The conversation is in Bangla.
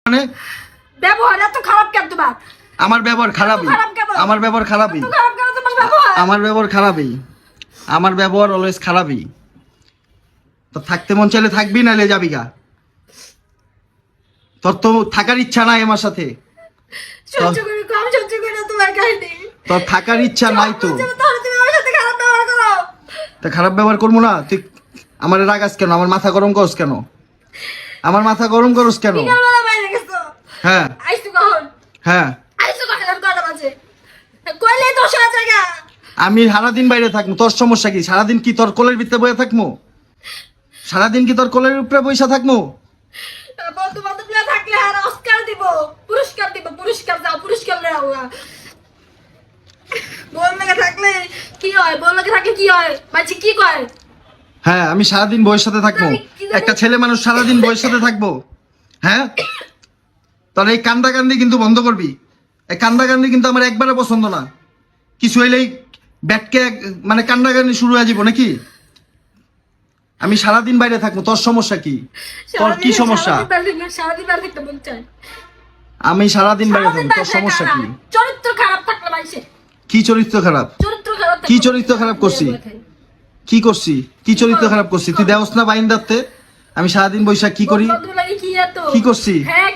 মানে ব্যবহার এত খারাপ কেন তোমার? আমার ব্যবহার খারাপই। আমার ব্যবহার খারাপই। এত খারাপ কেন তোমার ব্যবহার? আমার ব্যবহার খারাপই। আমার ব্যবহার অলওয়েজ খারাপই। তো থাকতে মন চাইলে থাকবি, নাইলে যাবি গা। তোর তো থাকার ইচ্ছা নাই আমার সাথে। সহ্য করে কম সহ্য করে তোমার কাহিনী। তোর থাকার ইচ্ছা নাই তো। তাহলে তুমি আমার সাথে খারাপ ব্যবহার করো। তা খারাপ ব্যবহার করবো না? তুই আমার রাগাস কেন? আমার মাথা গরম করস কেন? আমার মাথা গরম করস কেন? বিকালবেলা বাইরে গেছো। হ্যাঁ আইসু কখন? হ্যাঁ, আইসু কখন? আর কটা বাজে? কইলে তো শোনা জায়গা। আমি সারাদিন বাইরে থাকবো, তোর সমস্যা কি? সারাদিন কি তোর কোলের ভিতরে বসে থাকবো? সারাদিন কি তোর কোলের উপরে বসে থাকবো? বন্ধু বান্ধবরা থাকলে আর অস্কার দিব, পুরস্কার দিব, পুরস্কার দাও, পুরস্কার দাও। বল লাগে থাকলে কি হয়? বল লাগে থাকলে কি হয়? মাঝে কি কয়? হ্যাঁ, আমি সারাদিন বউয়ের সাথে থাকবো। একটা ছেলে মানুষ সারাদিন বউয়ের সাথে থাকবো? হ্যাঁ, তাহলে এই কান্দাকান্দি কিন্তু বন্ধ করবি। এই কান্দাকান্দি কিন্তু আমার একবারে পছন্দ না। কিছু হইলেই ব্যাটকে মানে কান্দাকান্দি শুরু হয়ে যাবো নাকি? আমি সারাদিন বাইরে থাকবো, তোর সমস্যা কি? তোর কি সমস্যা? সারাদিন আর দেখতে মন চায়। আমি সারাদিন বাইরে সারাদিন থাকবো, তোর বাইরে সমস্যা থাকা কি? না। চরিত্র খারাপ থাকলে মানুষের। কি চরিত্র খারাপ? চরিত্র খারাপ থাকলে কি চরিত্র খারাপ করছি? কি করছি? কি চরিত্র খারাপ করছি? তুই দেওস না বাইন দাতে? আমি সারাদিন বৈশাখ কি করি? বন্ধু লাগে কি এত? কি করছি? হ্যাঁ,